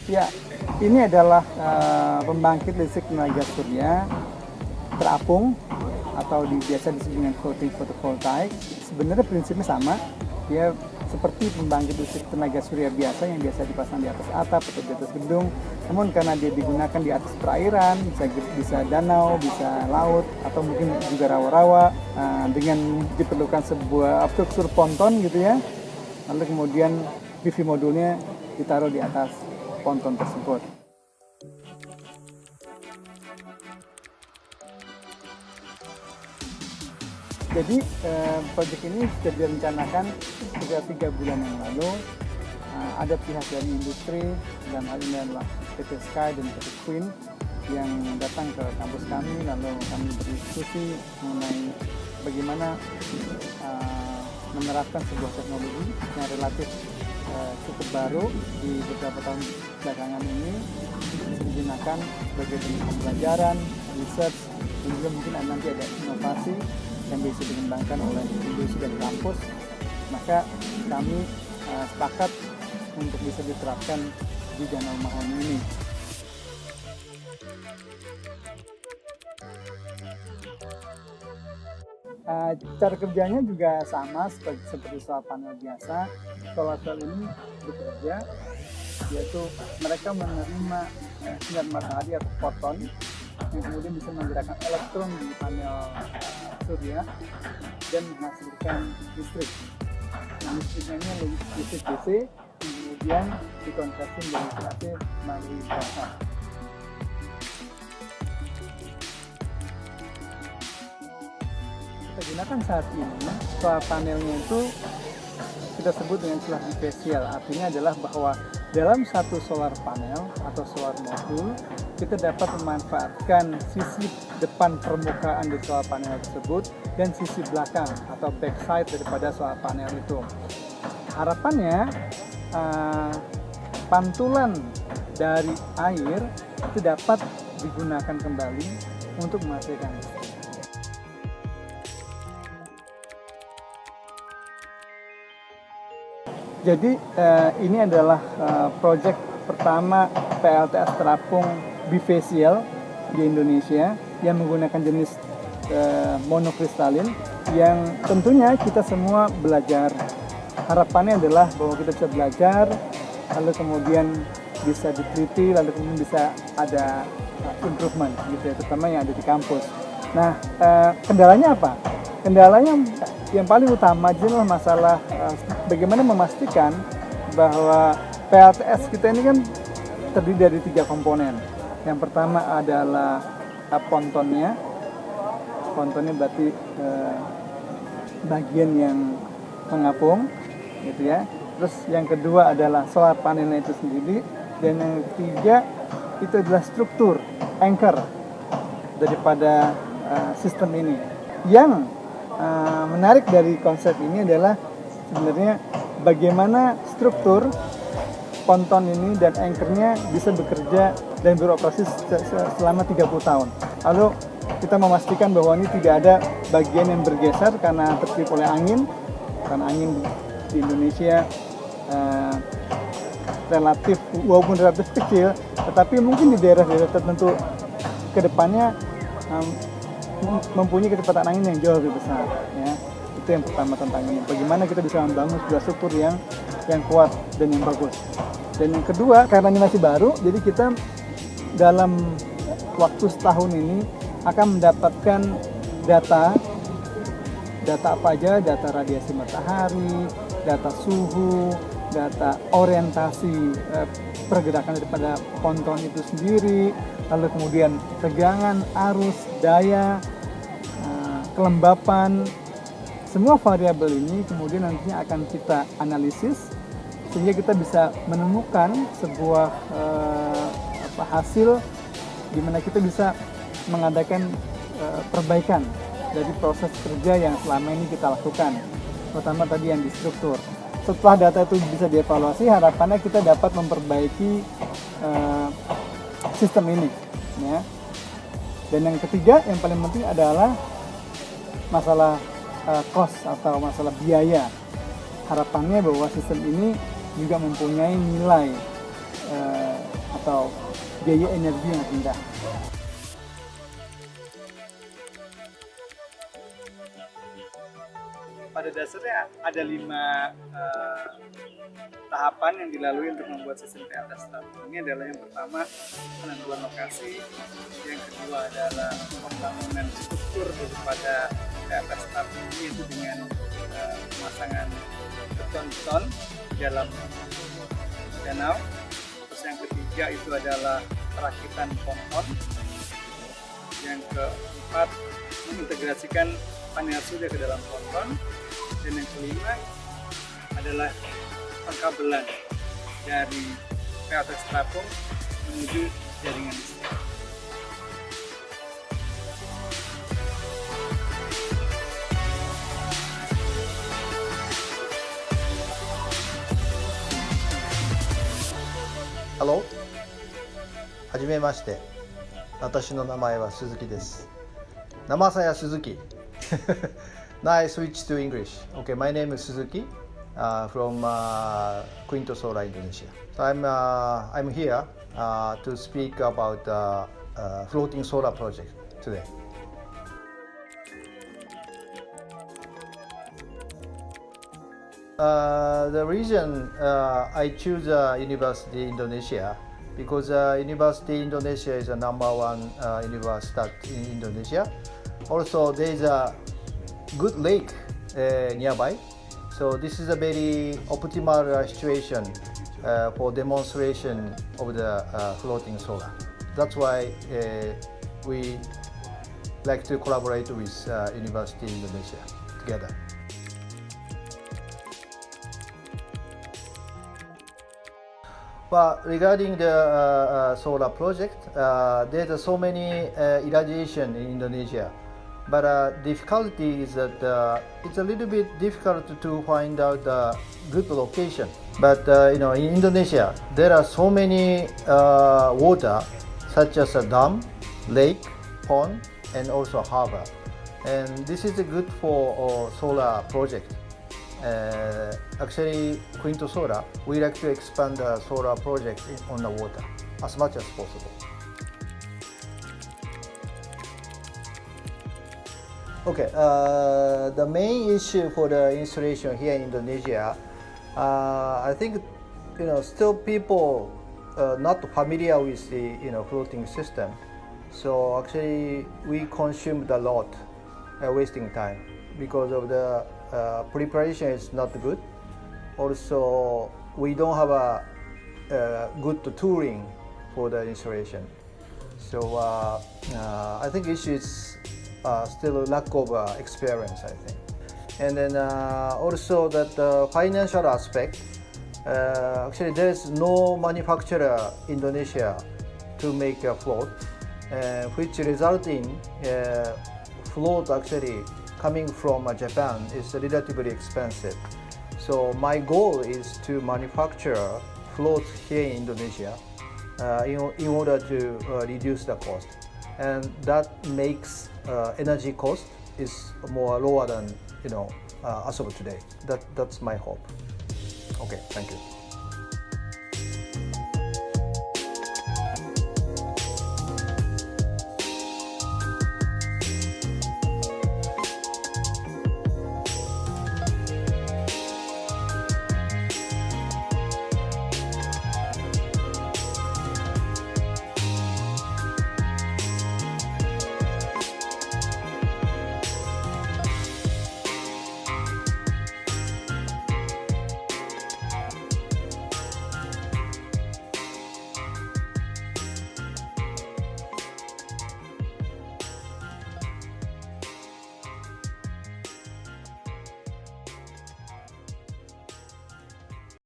Ya, ini adalah pembangkit listrik tenaga surya terapung atau biasa disebut dengan floating photovoltaic. Sebenarnya prinsipnya sama, dia seperti pembangkit listrik tenaga surya biasa yang biasa dipasang di atas atap atau di atas gedung. Namun karena dia digunakan di atas perairan, bisa danau, bisa laut, atau mungkin juga rawa-rawa, dengan diperlukan sebuah struktur ponton gitu ya. Lalu kemudian PV modulnya ditaruh di atas ponton tersebut. Jadi proyek ini sudah direncanakan sudah 3 bulan yang lalu. Ada pihak dari industri dan hal ini adalah PT Sky dan PT Queen yang datang ke kampus kami, lalu kami berdiskusi mengenai bagaimana menerapkan sebuah teknologi yang relatif cukup baru di beberapa tahun belakangan ini, digunakan sebagai bentuk pembelajaran, research, dan juga mungkin nanti ada inovasi yang bisa dikembangkan oleh industri dan kampus. Maka kami sepakat untuk bisa diterapkan di Danau Mahoni ini. Cara kerjanya juga sama seperti solar panel biasa. Solar cell ini bekerja, yaitu mereka menerima sinar matahari atau foton yang kemudian bisa menggerakkan elektron di panel surya dan menghasilkan listrik. Nah, listriknya ini listrik DC, kemudian dikonversi menjadi AC melalui perawat. Kita gunakan saat ini solar panelnya itu kita sebut dengan istilah bifacial, artinya adalah bahwa dalam satu solar panel atau solar modul kita dapat memanfaatkan sisi depan permukaan di solar panel tersebut dan sisi belakang atau backside daripada solar panel itu. Harapannya pantulan dari air itu dapat digunakan kembali untuk menghasilkan listrik. Jadi ini adalah proyek pertama PLTS terapung bifacial di Indonesia yang menggunakan jenis monokristalin yang tentunya kita semua belajar. Harapannya adalah bahwa kita bisa belajar, lalu kemudian bisa diteliti, lalu kemudian bisa ada improvement gitu ya, terutama yang ada di kampus. Nah, kendalanya apa? Kendalanya yang paling utama adalah masalah bagaimana memastikan bahwa PLTS kita ini kan terdiri dari 3 komponen. Yang pertama adalah pontonnya. Pontonnya berarti bagian yang mengapung, gitu ya. Terus yang kedua adalah solar panelnya itu sendiri, dan yang ketiga itu adalah struktur anchor daripada sistem ini. Yang menarik dari konsep ini adalah sebenarnya bagaimana struktur ponton ini dan anchornya bisa bekerja dan beroperasi selama 30 tahun. Lalu kita memastikan bahwa ini tidak ada bagian yang bergeser karena tertiup oleh angin. Karena angin di Indonesia walaupun relatif kecil, tetapi mungkin di daerah-daerah tertentu ke depannya mempunyai kecepatan angin yang jauh lebih besar, ya. Itu yang pertama tantangannya. Bagaimana kita bisa membangun sebuah struktur yang kuat dan yang bagus. Dan yang kedua, karena ini masih baru, jadi kita dalam waktu setahun ini akan mendapatkan data apa aja, data radiasi matahari, data suhu, data orientasi pergerakan daripada ponton itu sendiri, lalu kemudian tegangan, arus, daya, kelembapan. Semua variabel ini kemudian nantinya akan kita analisis sehingga kita bisa menemukan sebuah hasil di mana kita bisa mengadakan perbaikan dari proses kerja yang selama ini kita lakukan, terutama tadi yang di struktur. Setelah data itu bisa dievaluasi, harapannya kita dapat memperbaiki sistem ini, ya. Dan yang ketiga, yang paling penting adalah masalah cost atau masalah biaya. Harapannya bahwa sistem ini juga mempunyai nilai atau biaya energi yang rendah. Pada dasarnya ada 5 tahapan yang dilalui untuk membuat sistem PLTS Terapung. Ini adalah yang pertama, penentuan lokasi, yang kedua adalah pembangunan struktur daripada PLTS Terapung ini, itu dengan pemasangan beton-beton di dalam danau. Terus yang ketiga itu adalah perakitan pohon. Yang keempat, mengintegrasikan panel surya ke dalam pohon. Dan yang kelima adalah pengkabelan dari PLTS Terapung menuju jaringan listrik. Hello. はじめまして。私の名前は鈴木です。生さや鈴木。Now I switch to English. Okay, my name is Suzuki from Quinto Solar, Indonesia. So I'm here to speak about floating solar project today. The reason I choose University Indonesia because University Indonesia is the #1 university in Indonesia. Also, there is a good lake nearby, so this is a very optimal situation for demonstration of the floating solar. That's why we like to collaborate with University Indonesia together. But regarding the solar project, there's so many irradiation in Indonesia. But difficulty is that it's a little bit difficult to find out a good location. But in Indonesia, there are so many water, such as a dam, lake, pond, and also harbor. And this is good for solar project. Actually, Quinto Solar, we like to expand the solar project on the water as much as possible. Okay, the main issue for the installation here in Indonesia, I think still people not familiar with the floating system. So actually, we consumed a lot, wasting time because of the preparation is not good. Also, we don't have a good tooling for the installation. So I think issue is still a lack of experience, I think. And then also that financial aspect, actually there's no manufacturer in Indonesia to make a float, which result in float actually coming from Japan is relatively expensive. So my goal is to manufacture floats here in Indonesia in order to reduce the cost, and that makes energy cost is more lower than as of today. That's my hope. Okay, thank you.